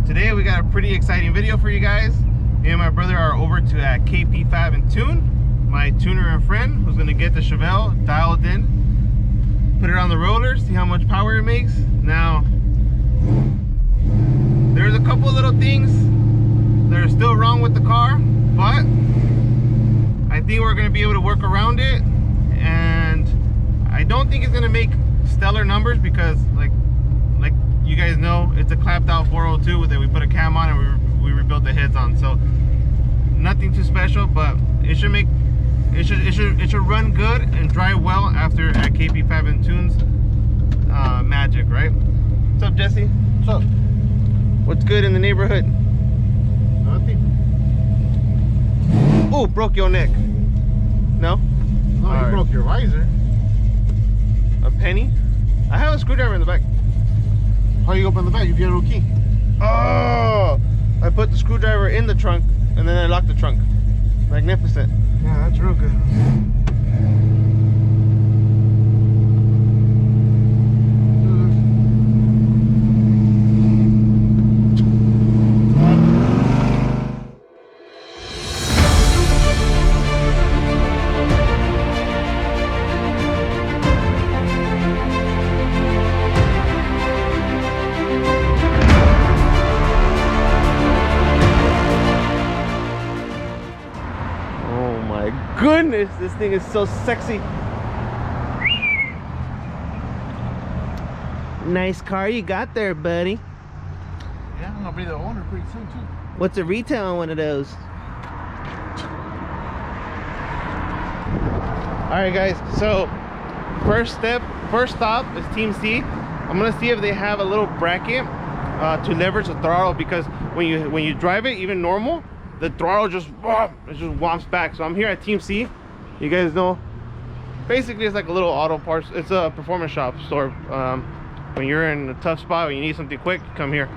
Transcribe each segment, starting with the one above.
Today we got a pretty exciting video for you guys. Me and my brother are over to KP Fab and Tune, my tuner and friend who's gonna get the Chevelle dialed in, put it on the roller, see how much power it makes. Now, there's a couple little things that are still wrong with the car, but I think we're gonna be able to work around it. And I don't think it's gonna make stellar numbers because like you guys know, it's a clapped out 402 that we put a cam on and we rebuilt the heads on. So nothing too special, but it should run good and drive well after at KP Fab and Tunes magic, right? What's up, Jesse? What's up? What's good in the neighborhood? Nothing. Oh, broke your neck. No? No, you broke your visor. A penny? I have a screwdriver in the back. How you open the back? You get a little key. Oh! I put the screwdriver in the trunk and then I locked the trunk. Magnificent. Yeah, that's real good. Goodness, this thing is so sexy. Nice car you got there, buddy. Yeah, I'm gonna be the owner pretty soon too. What's the retail on one of those? Alright guys, so first stop is Team C. I'm gonna see if they have a little bracket to leverage the throttle, because when you drive it even normal, the throttle just whomps back. So I'm here at Team C. You guys know, basically it's like a little auto parts. It's a performance shop store. When you're in a tough spot, when you need something quick, come here.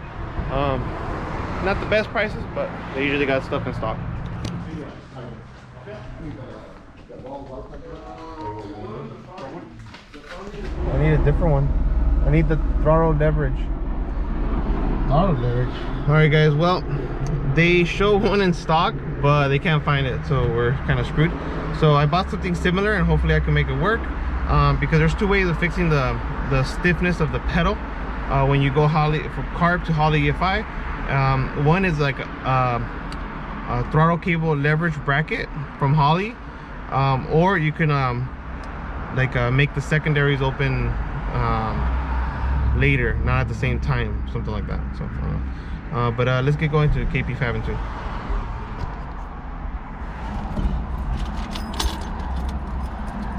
Not the best prices, but they usually got stuff in stock. I need a different one. I need the throttle leverage. Throttle leverage. All right, guys. Well, they show one in stock, but they can't find it, so we're kind of screwed. So I bought something similar, and hopefully I can make it work. Because there's two ways of fixing the stiffness of the pedal when you go Holley from carb to Holley EFI. One is like a throttle cable leverage bracket from Holley, or you can make the secondaries open later, not at the same time, something like that. So but let's get going to KP Fab and Tune.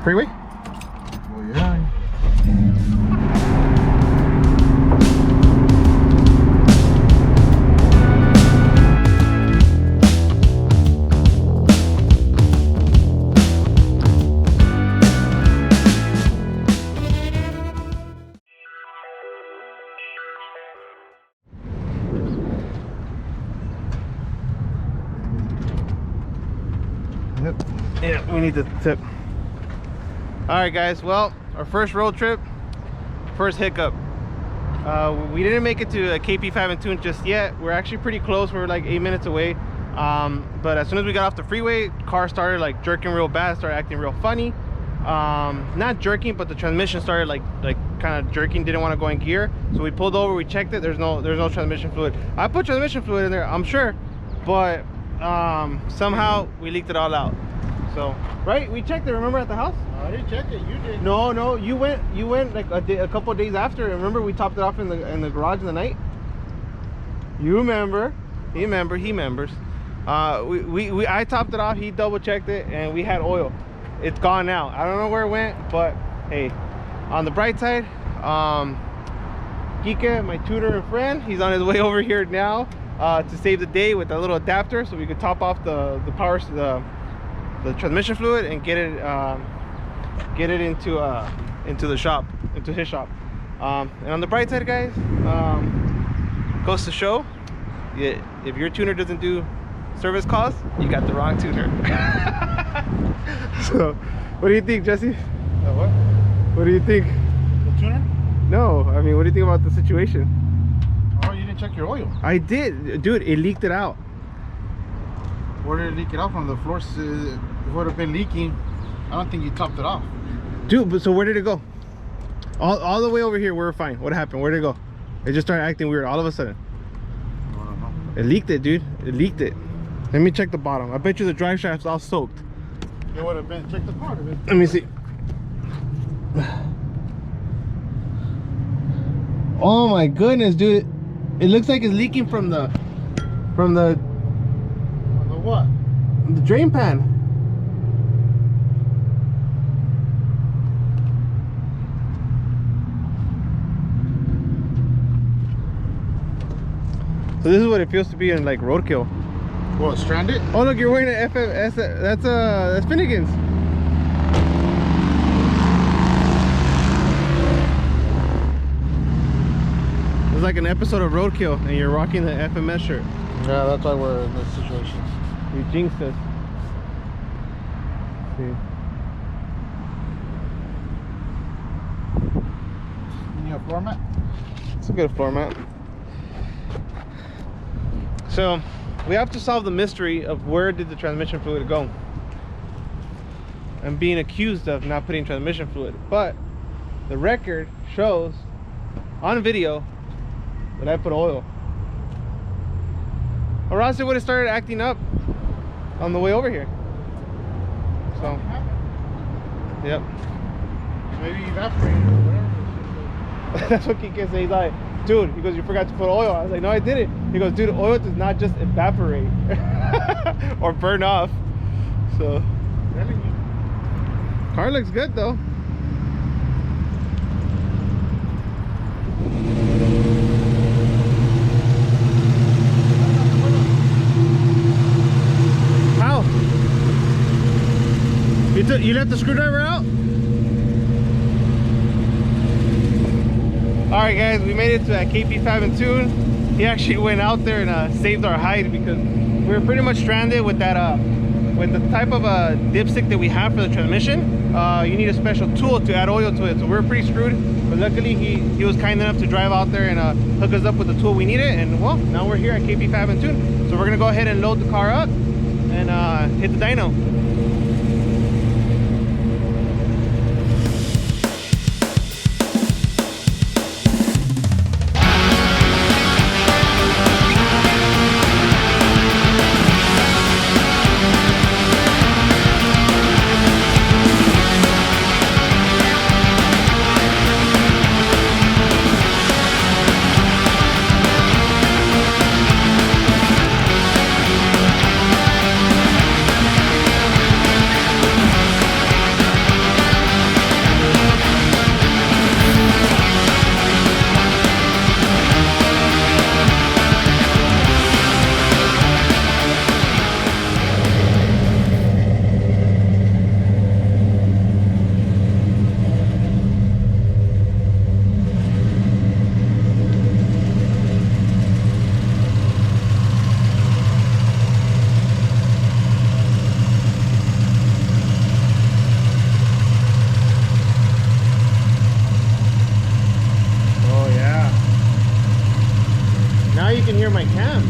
Freeway? Well, yeah. Yep. Yeah, we need the tip. All right, guys. Well, our first road trip, first hiccup. We didn't make it to KP Fab and Tune just yet. We're actually pretty close. We're like 8 minutes away. But as soon as we got off the freeway, car started like jerking real bad, started acting real funny. Not jerking, but the transmission started like kind of jerking, didn't want to go in gear. So we pulled over, we checked it. There's no transmission fluid. I put transmission fluid in there, I'm sure, but somehow we leaked it all out. So right, we checked it, remember, at the house? I didn't check it, you did. No, you went like a couple of days after. Remember, we topped it off in the garage in the night. You remember? He remembers. I topped it off, he double checked it, and we had oil. It's gone now. I don't know where it went, but hey, on the bright side, Kike, my tutor and friend, he's on his way over here now to save the day with a little adapter, so we could top off the power, the transmission fluid, and get it into the shop, into his shop. And on the bright side, guys, goes to show, if your tuner doesn't do service calls, you got the wrong tuner. So what do you think, Jesse? What? What do you think? The tuner? No, I mean, what do you think about the situation? Oh, you didn't check your oil. I did, dude. It leaked it out. Where did it leak it out from? The floor would have been leaking. I don't think you topped it off. Dude, but so where did it go? All the way over here, we were fine. What happened? Where did it go? It just started acting weird all of a sudden. I don't know. It leaked it, dude. It leaked it. Let me check the bottom. I bet you the drive shaft's all soaked. It would have been. Check the part of it. Let me see. Oh my goodness, dude. It looks like it's leaking from the The what? the drain pan. So this is what it feels to be in like roadkill. What, stranded? Oh look, you're wearing an FMS. That's Finnegan's. It's like an episode of Roadkill, and you're rocking the FMS shirt. Yeah, that's why we're in this situation. You jinxed us. See. You need a floor mat? It's a good floor mat. So we have to solve the mystery of where did the transmission fluid go. I'm being accused of not putting transmission fluid, but the record shows on video that I put oil. Or else it would have started acting up on the way over here. So, yep. Maybe evaporated or whatever. That's what Kike said. He's like, dude, he goes, you forgot to put oil. I was like, no, I didn't. He goes, dude, oil does not just evaporate or burn off. So, car looks good though. How? You left the screwdriver out? Alright guys, we made it to KP5 and Tune. He actually went out there and saved our hide because we were pretty much stranded with that with the type of dipstick that we have for the transmission. You need a special tool to add oil to it, so we're pretty screwed. But luckily he was kind enough to drive out there and hook us up with the tool we needed, and well, now we're here at KP5 and Tune. So we're gonna go ahead and load the car up and hit the dyno. You can hear my cam.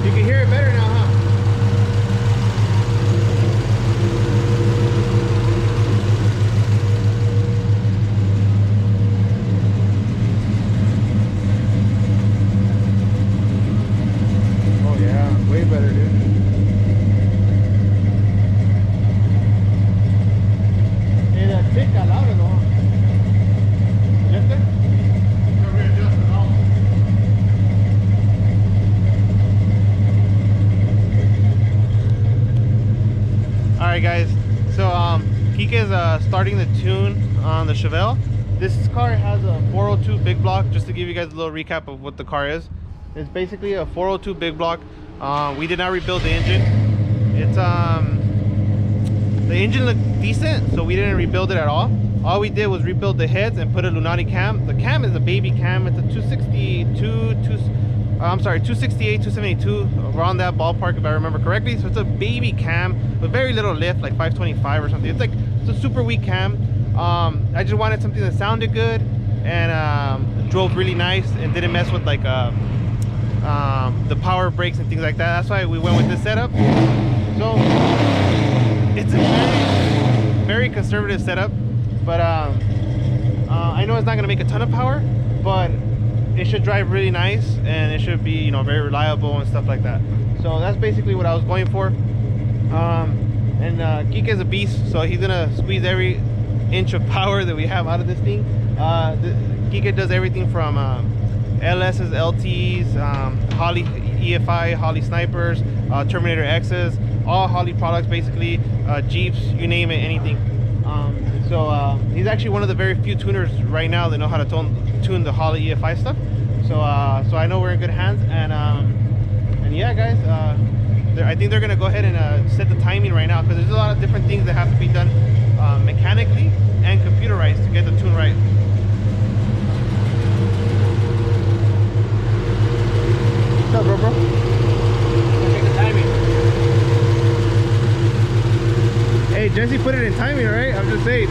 You can hear it better now, huh? Way better, dude. Era seca al lado, ¿no? ¿Ya está? Alright guys, so Kike is starting the tune on the Chevelle. This car has a 402 big block. Just to give you guys a little recap of what the car is. It's basically a 402 big block. We did not rebuild the engine. It's the engine looked decent, so we didn't rebuild it at all. All we did was rebuild the heads and put a Lunati cam. The cam is a baby cam. It's a 268, 272, around that ballpark if I remember correctly. So it's a baby cam with very little lift, like 525 or something. It's a super weak cam. I just wanted something that sounded good and drove really nice and didn't mess with like the power brakes and things like that. That's why we went with this setup. So it's a very conservative setup, but I know it's not gonna make a ton of power, but it should drive really nice and it should be, you know, very reliable and stuff like that. So that's basically what I was going for. And Geek is a beast, so he's gonna squeeze every inch of power that we have out of this thing. Geek does everything from LS's, LTs, Holley EFI, Holley Snipers, Terminator X's, all Holley products basically, Jeeps, you name it, anything. So he's actually one of the very few tuners right now that know how to tune the Holley EFI stuff. So so I know we're in good hands, and yeah, guys, I think they're gonna go ahead and set the timing right now, because there's a lot of different things that have to be done mechanically and computerized to get the tune right. What's up, bro? Check the timing. Hey, Jesse put it in timing, all right? I'm just saying.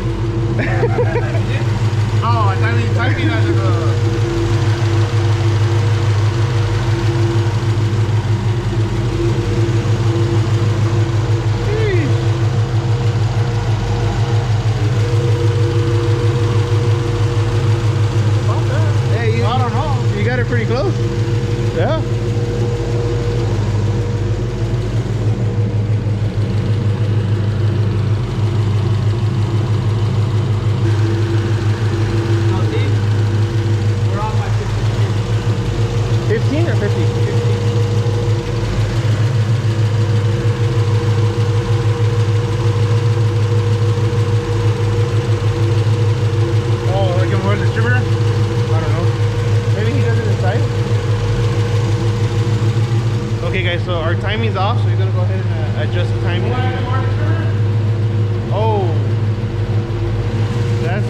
Oh, timing as Hey, I don't know. You got it pretty close. Yeah. We're on my 15 or 50? 50. oh, like a more distributor? I don't know. Maybe he does it inside. Okay, guys, so our timing's off, so he's gonna go ahead and adjust the timing. Oh, that's.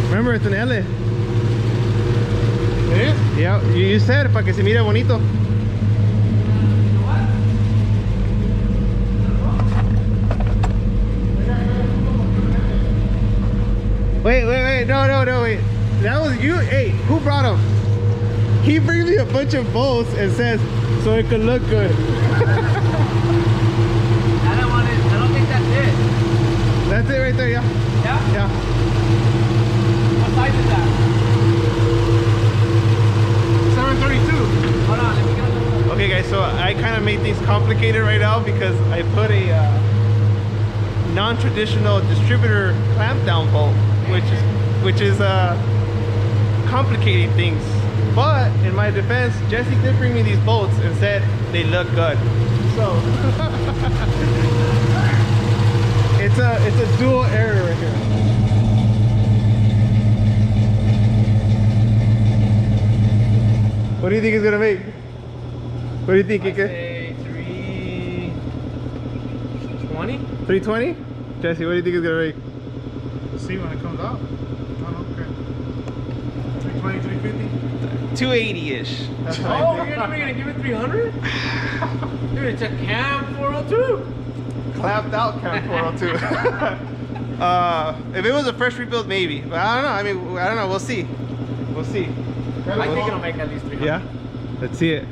Remember, it's an L. It is? Yeah, you said para que se mire bonito. Wait, no, wait. That was you. Hey, who brought them? He brings me a bunch of bolts and says, so it could look good. I don't think that's it. That's it right there, yeah. Yeah? Yeah. What size is that? 732. Hold on, let me get it. Okay, guys, so I kind of made things complicated right now because I put a non-traditional distributor clamp down bolt, which is complicating things. But in my defense, Jesse did bring me these bolts and said they look good. So it's a dual error right here. What do you think it's gonna make? What do you think, Ike? Say 320? 320? Jesse, what do you think it's gonna make? See when it comes out. Oh, okay. 320, 350. 280-ish. That's what Oh, I you're think. not even gonna give it 300? Dude, it's a cam 402. Clapped out cam 402. If it was a fresh rebuild, maybe. But I don't know. I mean, I don't know. We'll see. We'll see. I think it'll make at least 300. Yeah? Let's see it.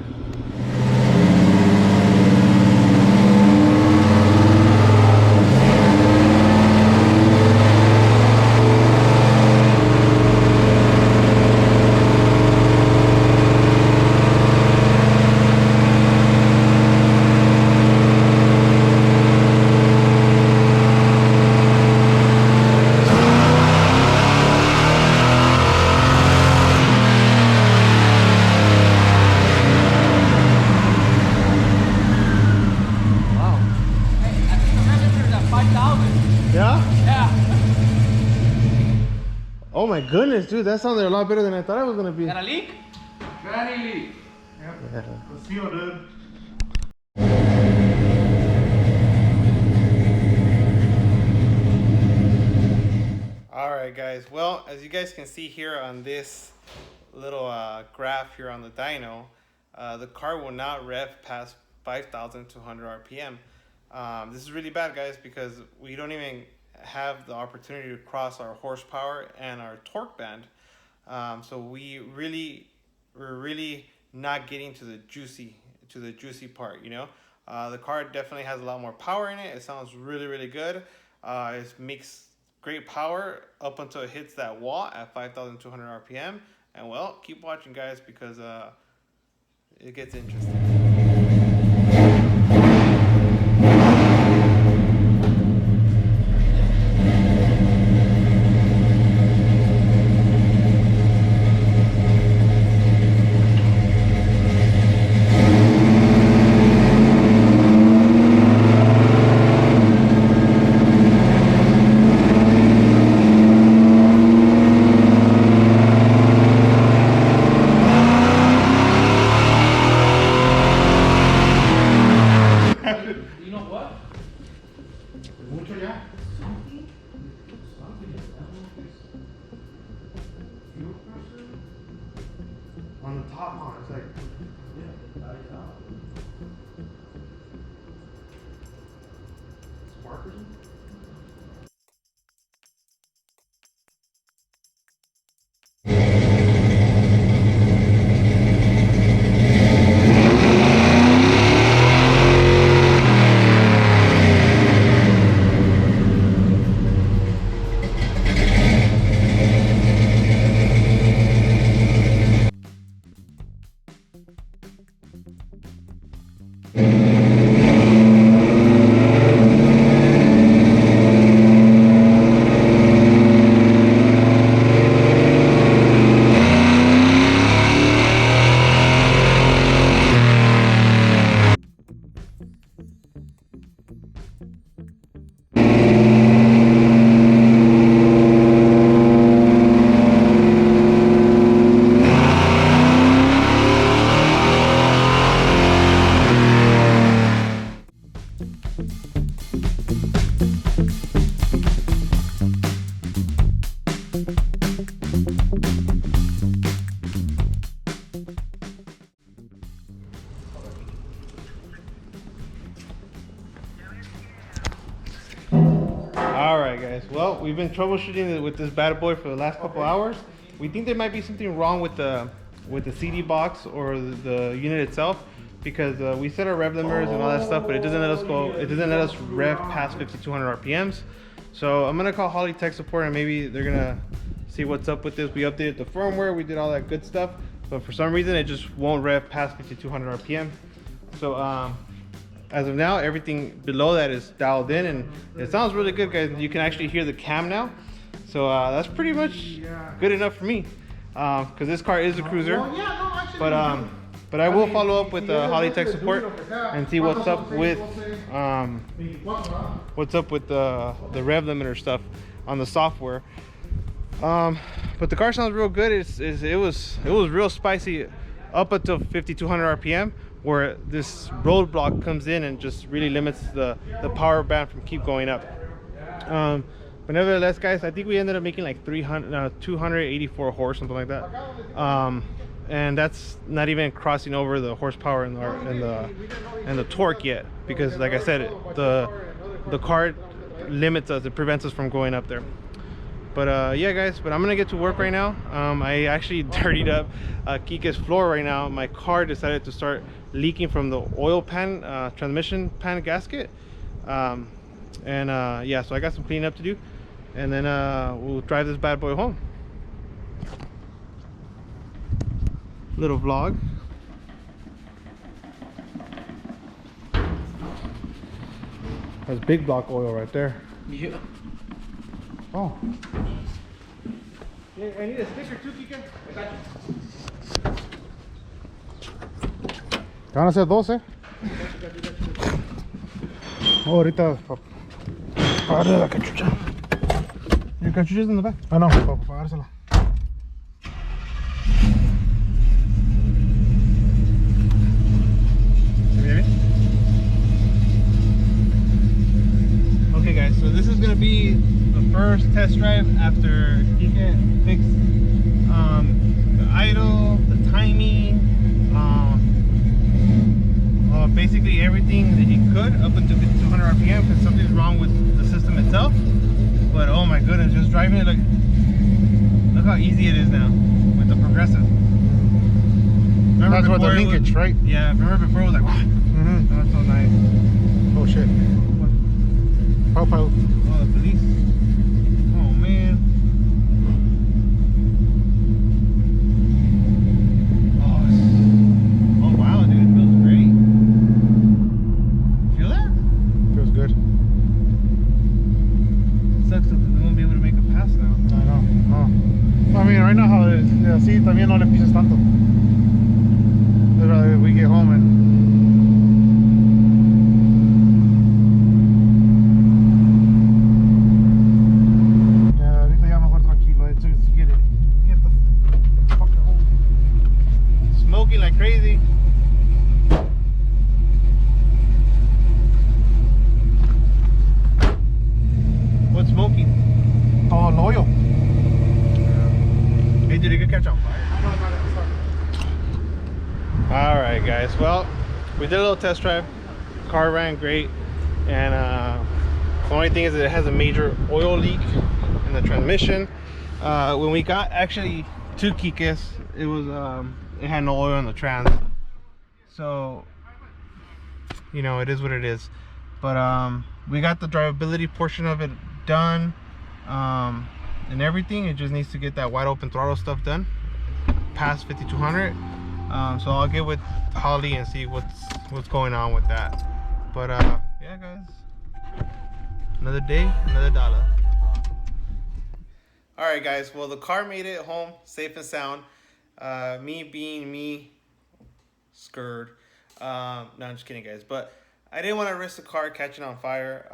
Oh my goodness, dude, that sounded a lot better than I thought it was gonna be. Got a leak? Granny leak. Yep. Yeah. The seal, dude. All right. right, guys. Well, as you guys can see here on this little graph here on the dyno, the car will not rev past 5,200 RPM. This is really bad, guys, because we don't even have the opportunity to cross our horsepower and our torque band. So we're really not getting to the juicy part, you know. The car definitely has a lot more power in it. It sounds really good. It makes great power up until it hits that wall at 5,200 RPM. And well, keep watching, guys, because it gets interesting. On the top one, it's like, yeah, that is out. Spark or something? Alright, guys, well, we've been troubleshooting with this bad boy for the last couple hours. We think there might be something wrong with the CD box or the unit itself, because we set our rev limiters and all that stuff, but it doesn't let us rev past 5,200 RPMs. So I'm gonna call Holley tech support and maybe they're gonna see what's up with this. We updated the firmware, we did all that good stuff, but for some reason it just won't rev past 5,200 RPM. So as of now, everything below that is dialed in and it sounds really good, guys. You can actually hear the cam now. So that's pretty much good enough for me, because this car is a cruiser. But I will follow up with Holley tech support and see what's up with the rev limiter stuff on the software. But the car sounds real good. It was real spicy up until 5,200 RPM, where this roadblock comes in and just really limits the power band from keep going up. But nevertheless, guys, I think we ended up making like 284 horse, something like that. And that's not even crossing over the horsepower and the torque yet, because like I said, the car limits us, it prevents us from going up there. But yeah, guys, but I'm gonna get to work right now. I actually dirtied up Kika's floor right now. My car decided to start leaking from the oil pan, transmission pan gasket. Yeah, so I got some cleaning up to do, and then we'll drive this bad boy home. Little vlog. That's big block oil right there. Yeah. Oh. Yeah, I need a sticker too, Kika. I got you. Van a ser 12. Oh, ahorita para darle la cachucha. Your cachucha's in the back. Ah, no, para pagársela. Okay, guys, so this is gonna be the first test drive after Kike fixed the idle, the timing, basically everything that he could up until 200 RPM because something's wrong with the system itself. But oh my goodness, just driving it, look how easy it is now with the progressive. Remember that's what the before it linkage, was, right? Yeah, remember before it was like, wow. That's so nice. Oh shit. What? Oh, Oh, the police. Oh man. Oh wow, dude, it feels great. Feel that? feels good. Sucks that we won't be able to make a pass now. I know. Oh. I mean, right now how it is, así también no le pises tanto. We get home and yeah, ahorita ya mejor tranquilo. It's get the fucking home. Smoking like crazy. What's smoking? Todo el hoyo. Hey, did it get catch on fire? All right, guys. Well, we did a little test drive. Car ran great, and the only thing is that it has a major oil leak in the transmission. When we got actually two Kikes, it was it had no oil in the trans. So you know, it is what it is. But we got the drivability portion of it done, and everything. It just needs to get that wide open throttle stuff done past 5200. So I'll get with Holly and see what's going on with that. But yeah, guys, another day, another dollar. All right, guys. Well, the car made it home safe and sound. Me being me, scared. No, I'm just kidding, guys. But I didn't want to risk the car catching on fire.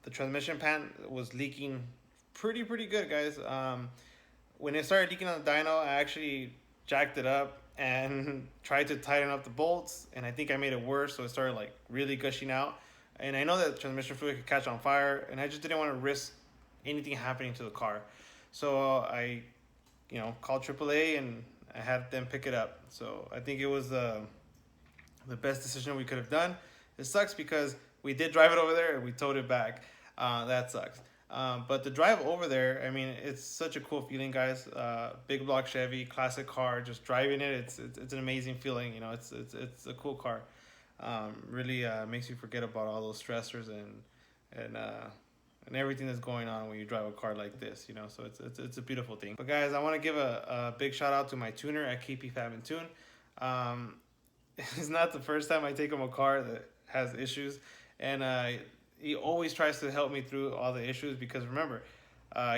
The transmission pan was leaking pretty good, guys. When it started leaking on the dyno, I actually jacked it up and tried to tighten up the bolts, and I think I made it worse, so it started like really gushing out. And I know that transmission fluid could catch on fire, and I just didn't want to risk anything happening to the car. So I, called AAA and I had them pick it up. So I think it was the best decision we could have done. It sucks because we did drive it over there and we towed it back. That sucks. But the drive over there, I mean, it's such a cool feeling, guys. Big block Chevy, classic car. Just driving it, it's an amazing feeling. It's a cool car. Really makes you forget about all those stressors and everything that's going on when you drive a car like this. So it's a beautiful thing. But guys, I want to give a big shout out to my tuner at KP Fab and Tune. It's not the first time I take him a car that has issues, and he always tries to help me through all the issues because remember,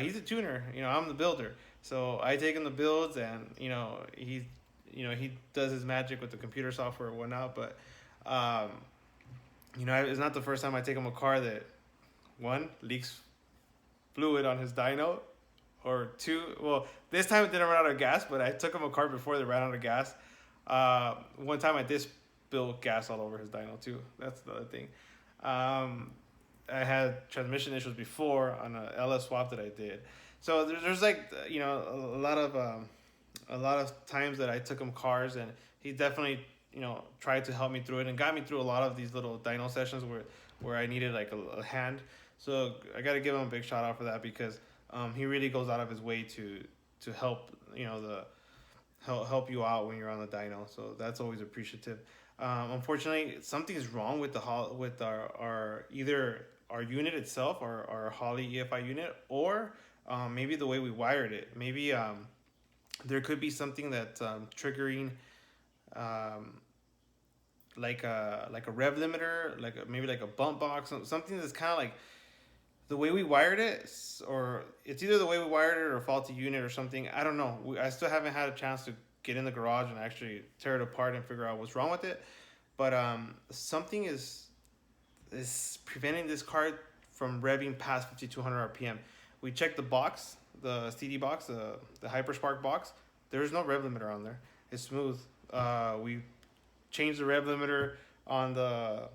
he's a tuner. I'm the builder, so I take him the builds, and he does his magic with the computer software and whatnot. But it's not the first time I take him a car that one leaks fluid on his dyno, or two. Well, this time it didn't run out of gas, but I took him a car before they ran out of gas. One time I did spill gas all over his dyno too. That's the other thing. I had transmission issues before on a LS swap that I did. So there's like, a lot of times that I took him cars, and he definitely, tried to help me through it and got me through a lot of these little dyno sessions where I needed like a hand. So I got to give him a big shout out for that because he really goes out of his way to help, help you out when you're on the dyno. So that's always appreciative. Unfortunately, something is wrong with our either our unit itself, or our Holley EFI unit, or maybe the way we wired it. Maybe there could be something that's triggering like a rev limiter, maybe like a bump box, something that's kind of like the way we wired it, or it's either the way we wired it or a faulty unit or something. I don't know. I still haven't had a chance to get in the garage and actually tear it apart and figure out what's wrong with it. But something is preventing this car from revving past 5200 RPM. We checked the box, the CD box, the Hyperspark box. There's no rev limiter on there. It's smooth. We changed the rev limiter on the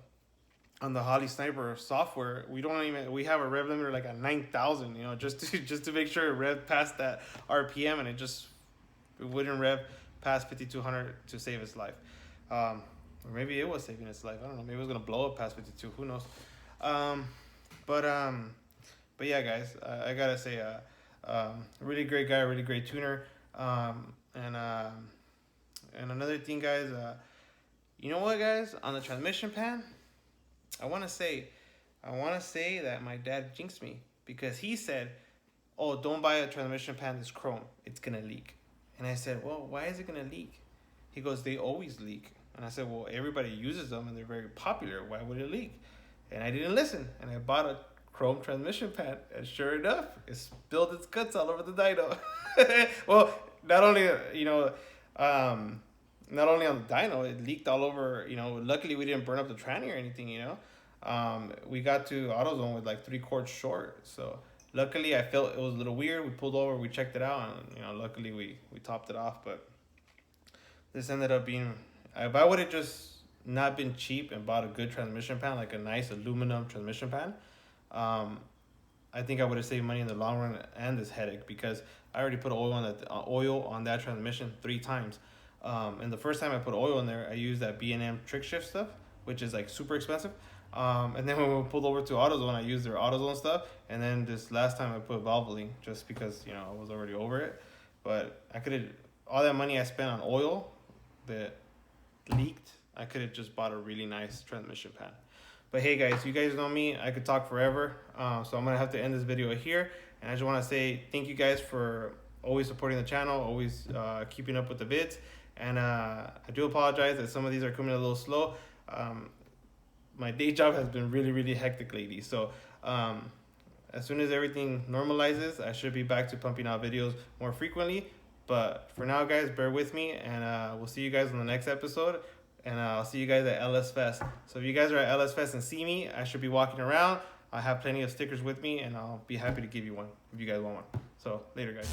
Holly Sniper software, we have a rev limiter like at 9,000, you know, just to make sure it rev past that RPM, and it wouldn't rev past 5,200 to save its life. Or maybe it was saving its life. I don't know. Maybe it was gonna blow up past 52. Who knows? But yeah, guys, I gotta say, really great guy, really great tuner. And another thing, guys, you know what, guys, on the transmission pan, I want to say that my dad jinxed me, because he said, "Oh, don't buy a transmission pan that's chrome. It's gonna leak." And I said, "Well, why is it gonna leak?" He goes, "They always leak." And I said, "Well, everybody uses them and they're very popular. Why would it leak?" And I didn't listen, and I bought a chrome transmission pan, and sure enough, it spilled its guts all over the dyno. Well, not only not only on the dyno, it leaked all over. You know, luckily we didn't burn up the tranny or anything. You know, we got to AutoZone with like 3 quarts short, so luckily I felt it was a little weird. We pulled over, we checked it out, and you know, luckily we topped it off. But this ended up being, if I would have just not been cheap and bought a good transmission pan, like a nice aluminum transmission pan, I think I would have saved money in the long run and this headache, because I already put oil on that transmission 3 times. And the first time I put oil in there, I used that B&M trick shift stuff, which is like super expensive. And then when we pulled over to AutoZone, I used their AutoZone stuff. And then this last time I put Valvoline, just because, you know, I was already over it. But I could have, all that money I spent on oil that leaked, I could have just bought a really nice transmission pan. But hey, guys, you guys know me. I could talk forever. So I'm going to have to end this video here. And I just want to say thank you guys for always supporting the channel, always keeping up with the vids. And I do apologize that some of these are coming a little slow. My day job has been really, really hectic lately. So as soon as everything normalizes, I should be back to pumping out videos more frequently. But for now, guys, bear with me, and we'll see you guys in the next episode. And I'll see you guys at LS Fest. So if you guys are at LS Fest and see me, I should be walking around. I have plenty of stickers with me, and I'll be happy to give you one if you guys want one. So later, guys.